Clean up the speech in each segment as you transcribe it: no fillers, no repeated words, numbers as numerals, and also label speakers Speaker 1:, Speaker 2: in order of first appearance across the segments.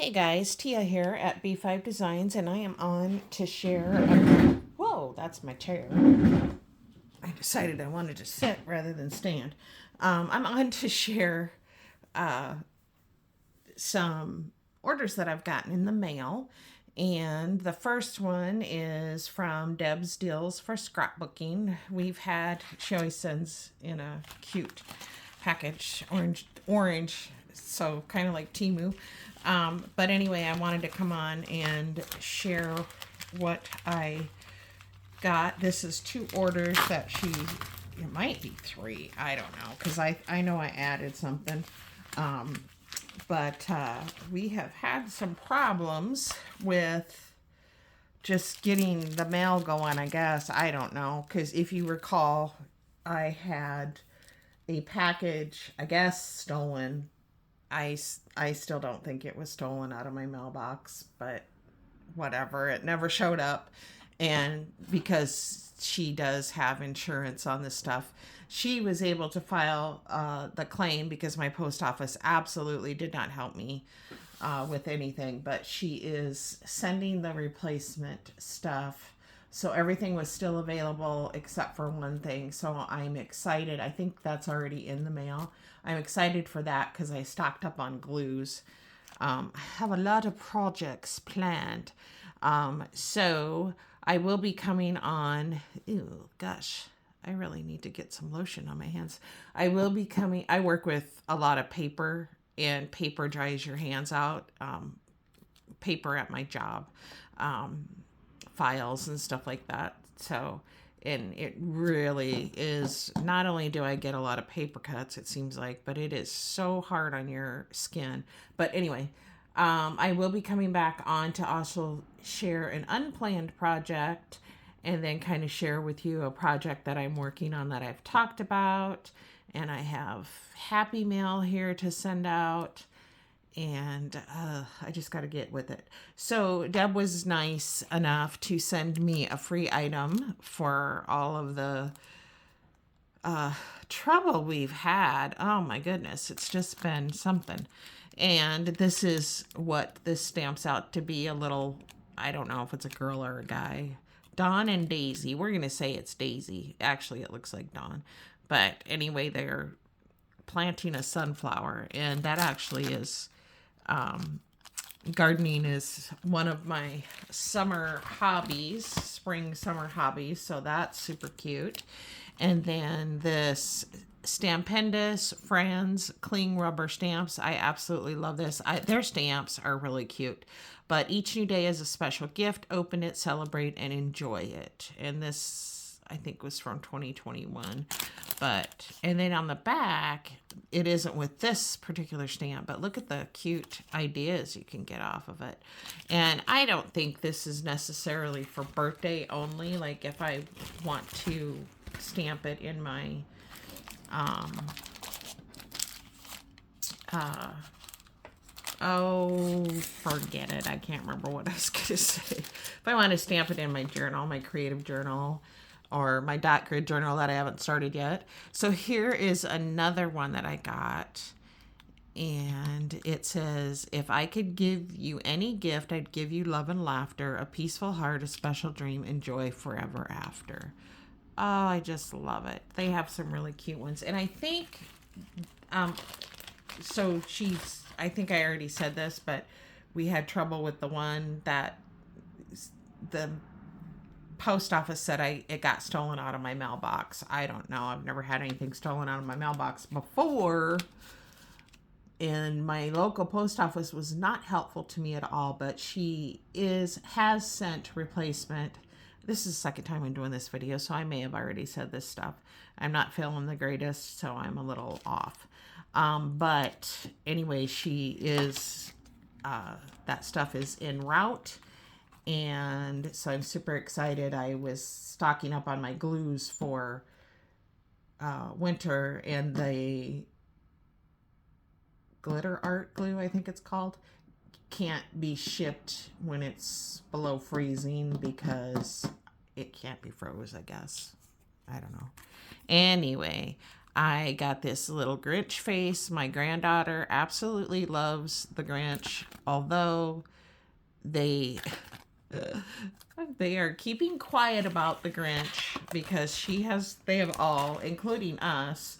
Speaker 1: Hey guys, Tia here at B5 Designs, and I am on to share. Whoa, that's my chair. I decided I wanted to sit rather than stand. I'm on to share some orders that I've gotten in the mail. And the first one is from Deb's Deals for Scrapbooking. She always sends in a cute package, orange, so kind of like Timu. But anyway, I wanted to come on and share what I got. This is 2 orders that it might be 3, I don't know, because I know I added something. But we have had some problems with just getting the mail going, I guess. I don't know. Because if you recall, I had a package, I guess, stolen. I still don't think it was stolen out of my mailbox, but whatever. It never showed up. And because she does have insurance on this stuff, she was able to file the claim because my post office absolutely did not help me with anything. But she is sending the replacement stuff. So everything was still available except for one thing. So I'm excited. I think that's already in the mail. I'm excited for that because I stocked up on glues. I have a lot of projects planned. So I will be coming on. Ew, gosh, I really need to get some lotion on my hands. I work with a lot of paper, and paper dries your hands out. Paper at my job, files and stuff like that. So, and it really is, not only do I get a lot of paper cuts, it seems like, but it is so hard on your skin. But anyway, I will be coming back on to also share an unplanned project and then kind of share with you a project that I'm working on that I've talked about. And I have Happy Mail here to send out. And I just got to get with it. So Deb was nice enough to send me a free item for all of the trouble we've had. Oh my goodness, it's just been something. And this is what this stamps out to be, a little, I don't know if it's a girl or a guy. Dawn and Daisy. We're going to say it's Daisy. Actually, it looks like Dawn. But anyway, they're planting a sunflower, and that actually is gardening is one of my summer hobbies, summer hobbies. So that's super cute. And then this Stampendous Franz Cling Rubber Stamps. I absolutely love this. Their stamps are really cute. But each new day is a special gift. Open it, celebrate, and enjoy it. And this, I think, was from 2021. And then on the back, it isn't with this particular stamp, but look at the cute ideas you can get off of it. And I don't think this is necessarily for birthday only. Like if I want to stamp it in my forget it. I can't remember what I was going to say. If I want to stamp it in my journal, my creative journal, or my dot grid journal that I haven't started yet. So here is another one that I got. And it says, if I could give you any gift, I'd give you love and laughter, a peaceful heart, a special dream, and joy forever after. Oh, I just love it. They have some really cute ones. And I think, I think I already said this, but we had trouble with the one that the post office said it got stolen out of my mailbox. I don't know. I've never had anything stolen out of my mailbox before. And my local post office was not helpful to me at all, but has sent replacement. This is the second time I'm doing this video, so I may have already said this stuff. I'm not feeling the greatest, so I'm a little off. But anyway, that stuff is en route. And so I'm super excited. I was stocking up on my glues for winter, and the glitter art glue, I think it's called, can't be shipped when it's below freezing because it can't be froze, I guess. I don't know. Anyway, I got this little Grinch face. My granddaughter absolutely loves the Grinch, although they they are keeping quiet about the Grinch because they have all, including us,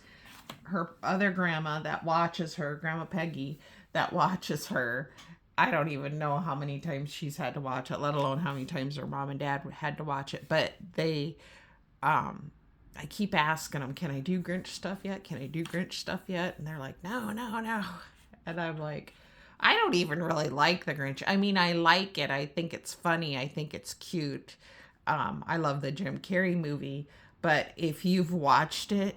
Speaker 1: her other grandma that watches her, Grandma Peggy, that watches her. I don't even know how many times she's had to watch it, let alone how many times her mom and dad had to watch it. But I keep asking them, can I do Grinch stuff yet? Can I do Grinch stuff yet? And they're like, no, no, no. And I'm like, I don't even really like the Grinch. I mean, I like it. I think it's funny. I think it's cute. I love the Jim Carrey movie. But if you've watched it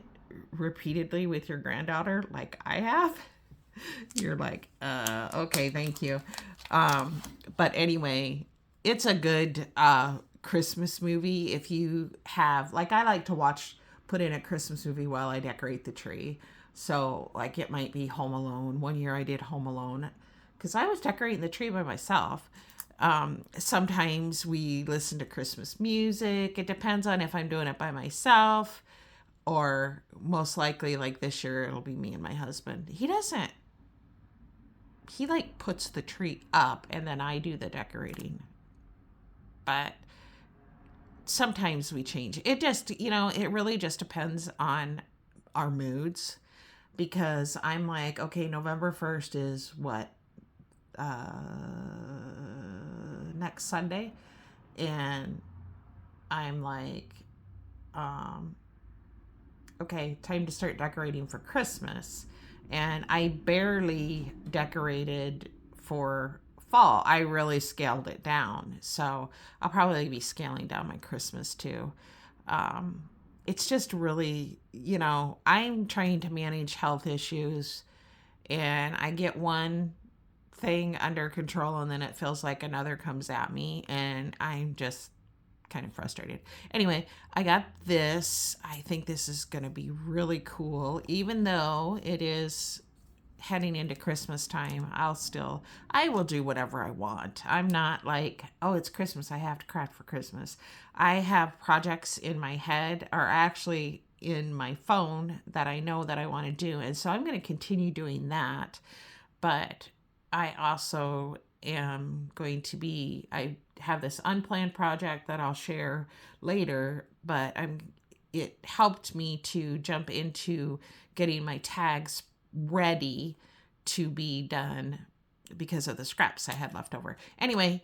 Speaker 1: repeatedly with your granddaughter, like I have, you're like, okay, thank you. But anyway, it's a good Christmas movie. If you have, like, I like to put in a Christmas movie while I decorate the tree. So, like, it might be Home Alone. One year I did Home Alone because I was decorating the tree by myself. Sometimes we listen to Christmas music. It depends on if I'm doing it by myself, or most likely, like this year, it'll be me and my husband. He like puts the tree up and then I do the decorating. But sometimes we change. It just, it really just depends on our moods, because I'm like, okay, November 1st is what? Next Sunday. And I'm like, okay, time to start decorating for Christmas. And I barely decorated for fall. I really scaled it down. So I'll probably be scaling down my Christmas too. It's just really, I'm trying to manage health issues, and I get one thing under control and then it feels like another comes at me, and I'm just kind of frustrated. Anyway, I got this. I think this is going to be really cool. Even though it is heading into Christmas time, I will do whatever I want. I'm not like, oh, it's Christmas, I have to craft for Christmas. I have projects in my head, or actually in my phone, that I know that I want to do. And so I'm going to continue doing that. But I also I have this unplanned project that I'll share later, but it helped me to jump into getting my tags ready to be done because of the scraps I had left over. Anyway,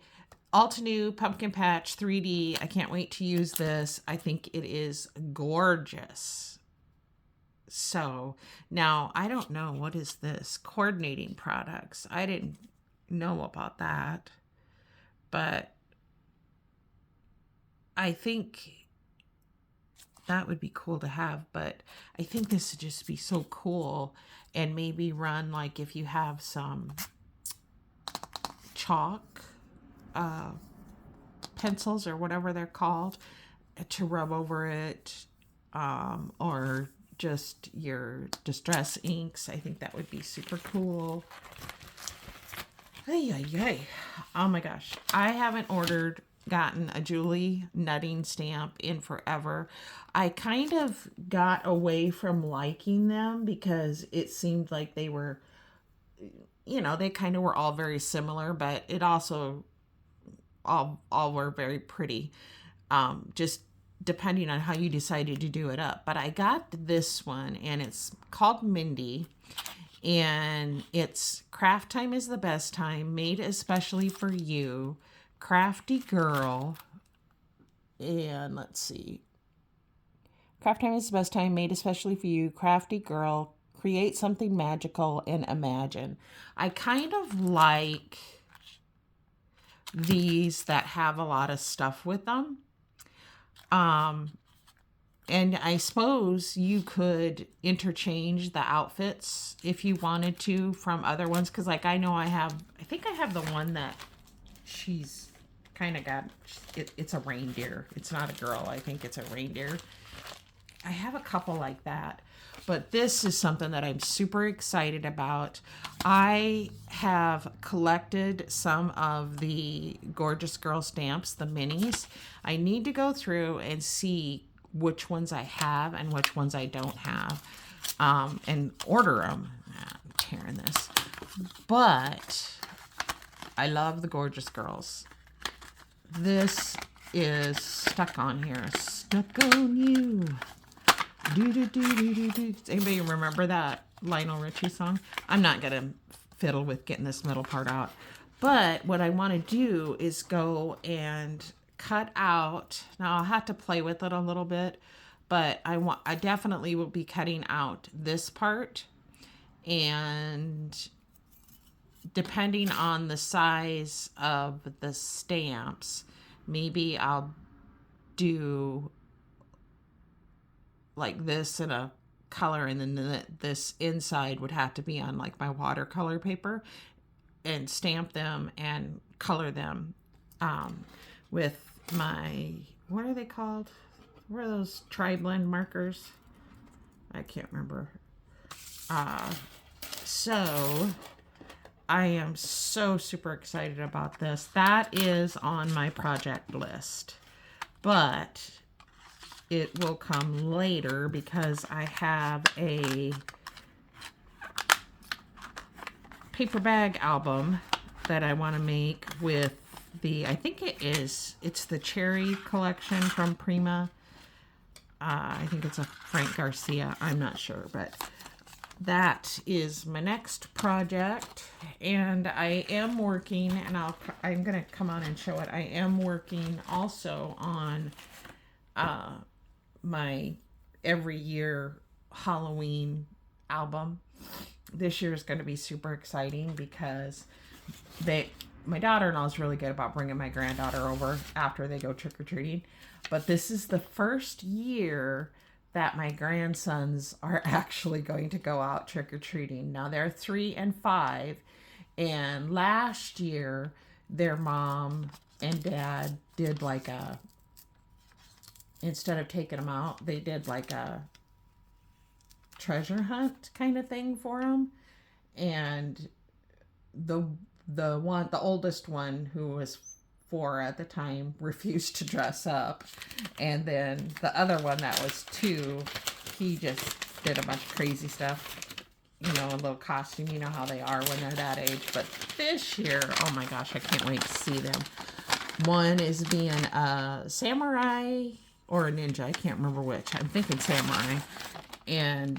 Speaker 1: Altenew Pumpkin Patch 3D. I can't wait to use this. I think it is gorgeous. So now I don't know, what is this? Coordinating products. I didn't know about that, but I think that would be cool to have. But I think this would just be so cool, and maybe run, like, if you have some chalk pencils or whatever they're called, to rub over it, or just your distress inks. I think that would be super cool. Ay. Oh my gosh. I haven't gotten a Julie nutting stamp in forever. I kind of got away from liking them because it seemed like they were, they kind of were all very similar, but it also all were very pretty. Just depending on how you decided to do it up. But I got this one, and it's called Mindy. And it's Craft Time is the Best Time, made especially for you. Crafty Girl. And let's see. Craft Time is the Best Time, made especially for you. Crafty Girl. Create something magical and imagine. I kind of like these that have a lot of stuff with them. And I suppose you could interchange the outfits if you wanted to from other ones. Because, like, I think I have the one that she's kind of got. It's a reindeer. It's not a girl. I think it's a reindeer. I have a couple like that. But this is something that I'm super excited about. I have collected some of the Gorgeous Girl stamps, the minis. I need to go through and see which ones I have and which ones I don't have. and order them. I'm tearing this. But I love the Gorgeous Girls. This is Stuck on here. Stuck on you. Do, do, do, do, do, do. Does anybody remember that Lionel Richie song? I'm not going to fiddle with getting this middle part out. But what I want to do is go and cut out. Now I'll have to play with it a little bit, but I definitely will be cutting out this part, and depending on the size of the stamps, maybe I'll do like this in a color, and then this inside would have to be on like my watercolor paper, and stamp them and color them with my, what are they called? What are those tri-blend markers? I can't remember. So I am so super excited about this. That is on my project list, but it will come later because I have a paper bag album that I want to make with the, I think it's the Cherry collection from Prima. I think it's a Frank Garcia. I'm not sure, but that is my next project. And I am working, and I'm going to come on and show it. I am working also on my every year Halloween album. This year is going to be super exciting because my daughter-in-law is really good about bringing my granddaughter over after they go trick-or-treating. But this is the first year that my grandsons are actually going to go out trick-or-treating. Now they're 3 and 5. And last year, their mom and dad did like instead of taking them out, they did like a treasure hunt kind of thing for them. And the oldest one, who was 4 at the time, refused to dress up. And then the other one that was 2, he just did a bunch of crazy stuff. You know, a little costume. You know how they are when they're that age. But this year, oh my gosh, I can't wait to see them. One is being a samurai or a ninja. I can't remember which. I'm thinking samurai. And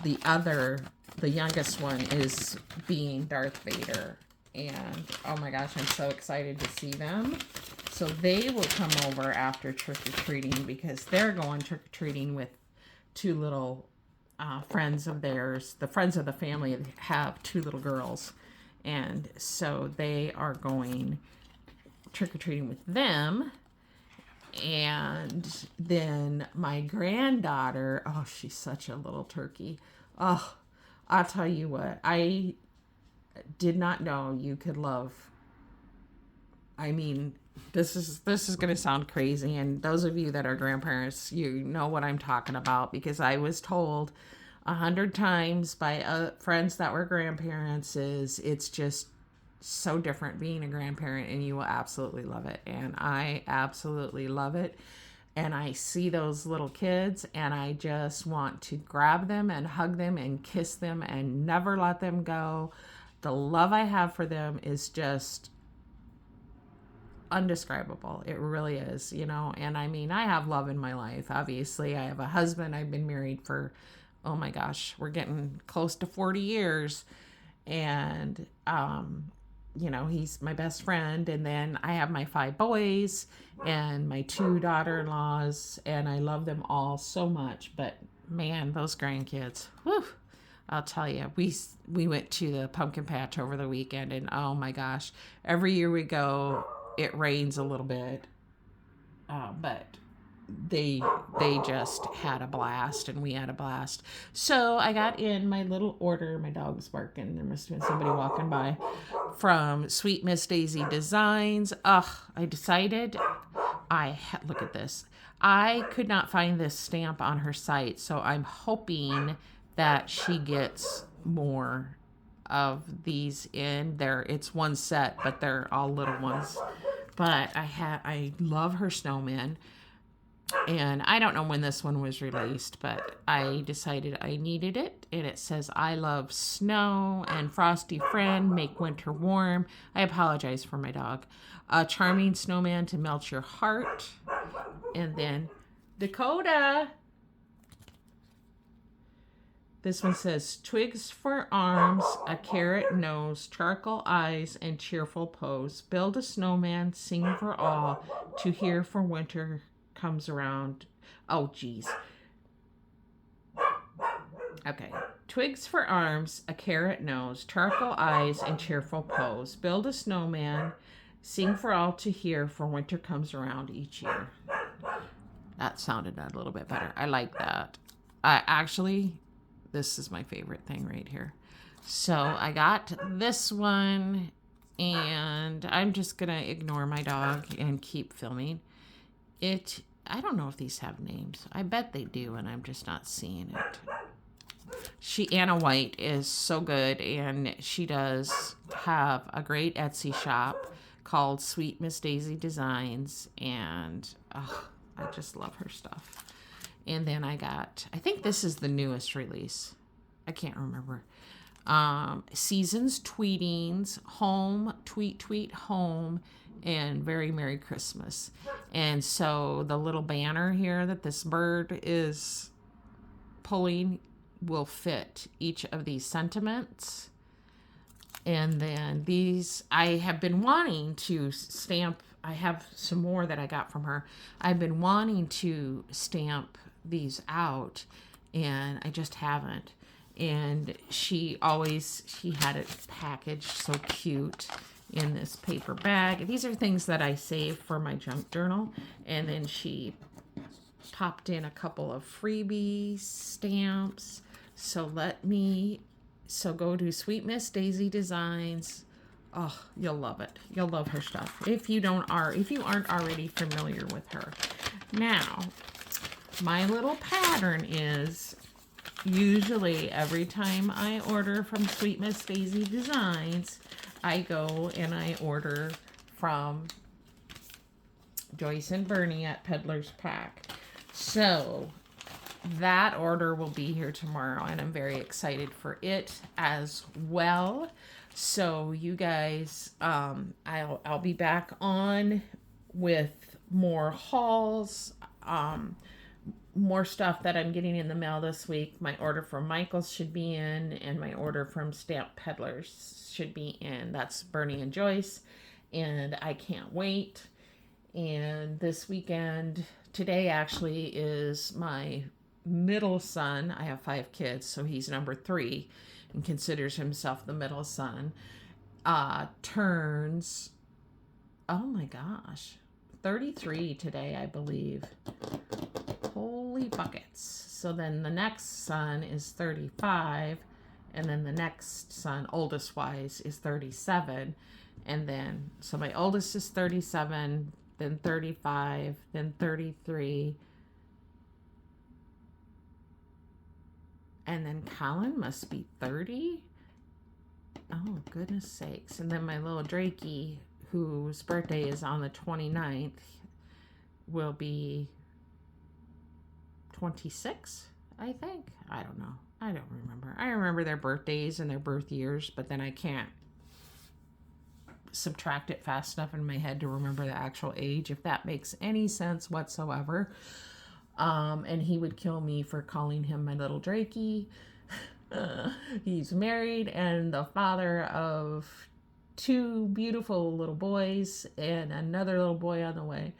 Speaker 1: the youngest one is being Darth Vader. And oh my gosh, I'm so excited to see them. So they will come over after trick-or-treating because they're going trick-or-treating with 2 little friends of theirs. The friends of the family have 2 little girls. And so they are going trick-or-treating with them. And then my granddaughter, oh, she's such a little turkey. Oh, I'll tell you what, I did not know you could love. I mean, this is going to sound crazy, and those of you that are grandparents, you know what I'm talking about, because I was told 100 times by friends that were grandparents it's just so different being a grandparent, and you will absolutely love it. And I absolutely love it. And I see those little kids, and I just want to grab them and hug them and kiss them and never let them go. The love I have for them is just undescribable. It really is, you know. And I mean, I have love in my life. Obviously, I have a husband. I've been married for, oh my gosh, we're getting close to 40 years. And, you know, he's my best friend. And then I have my 5 boys and my 2 daughter-in-laws, and I love them all so much. But man, those grandkids, whew, I'll tell you, we went to the pumpkin patch over the weekend, and oh my gosh, every year we go, it rains a little bit, but they just had a blast, and we had a blast. So I got in my little order. My dog's barking. There must have been somebody walking by. From Sweet Miss Daisy Designs. I decided look at this. I could not find this stamp on her site, so I'm hoping that she gets more of these in there. It's one set, but they're all little ones. But I love her snowman. And I don't know when this one was released, but I decided I needed it. And it says, I love snow and frosty friend, make winter warm. I apologize for my dog. A charming snowman to melt your heart. And then Dakota. This one says, twigs for arms, a carrot nose, charcoal eyes, and cheerful pose. Build a snowman, sing for all, to hear for winter comes around. Oh, geez. Okay. Twigs for arms, a carrot nose, charcoal eyes, and cheerful pose. Build a snowman, sing for all to hear, for winter comes around each year. That sounded a little bit better. I like that. This is my favorite thing right here. So I got this one, and I'm just going to ignore my dog and keep filming. I don't know if these have names. I bet they do, and I'm just not seeing it. Anna White is so good, and she does have a great Etsy shop called Sweet Miss Daisy Designs, and I just love her stuff. And then I think this is the newest release. I can't remember. Seasons Tweetings, Home, Tweet Home, and Very Merry Christmas. And so the little banner here that this bird is pulling will fit each of these sentiments. And then these, I have been wanting to stamp. I have some more that I got from her. I've been wanting to stamp these out, and I just haven't. And she had it packaged so cute in this paper bag. These are things that I save for my junk journal. And then she popped in a couple of freebie stamps. So go to Sweet Miss Daisy Designs. Oh, you'll love it. You'll love her stuff if you aren't already familiar with her. Now, my little pattern is usually every time I order from Sweet Miss Daisy Designs, I go and I order from Joyce and Bernie at Peddler's Pack. So that order will be here tomorrow, and I'm very excited for it as well. So you guys, I'll be back on with more hauls, more stuff that I'm getting in the mail this week. My order from Michael's should be in, and my order from Stamp Peddlers should be in. That's Bernie and Joyce, and I can't wait. And this weekend, today actually is my middle son. I have 5 kids, so he's number 3 and considers himself the middle son. Turns, oh my gosh, 33 today, I believe. Holy buckets. So then the next son is 35, and then the next son, oldest wise, is 37. And then, so my oldest is 37, then 35, then 33. And then Colin must be 30. Oh, goodness sakes. And then my little Drakey, whose birthday is on the 29th, will be 26, I think. I don't know. I don't remember. I remember their birthdays and their birth years, but then I can't subtract it fast enough in my head to remember the actual age, if that makes any sense whatsoever. And he would kill me for calling him my little Drakey. He's married and the father of 2 beautiful little boys and another little boy on the way.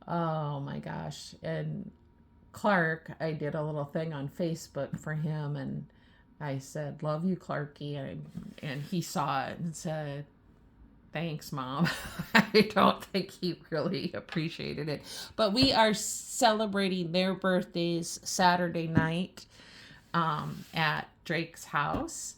Speaker 1: Oh my gosh. And Clark, I did a little thing on Facebook for him, and I said, love you, Clarky. And he saw it and said, thanks, Mom. I don't think he really appreciated it. But we are celebrating their birthdays Saturday night at Drake's house.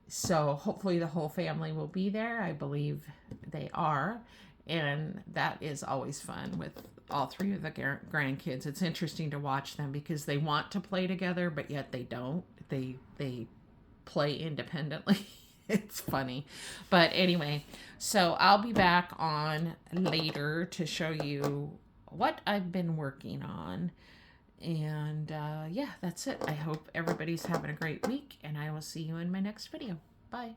Speaker 1: So hopefully the whole family will be there. I believe they are. And that is always fun with all 3 of the grandkids. It's interesting to watch them because they want to play together, but yet they don't. They play independently. It's funny. But anyway, so I'll be back on later to show you what I've been working on. And yeah, that's it. I hope everybody's having a great week, and I will see you in my next video. Bye.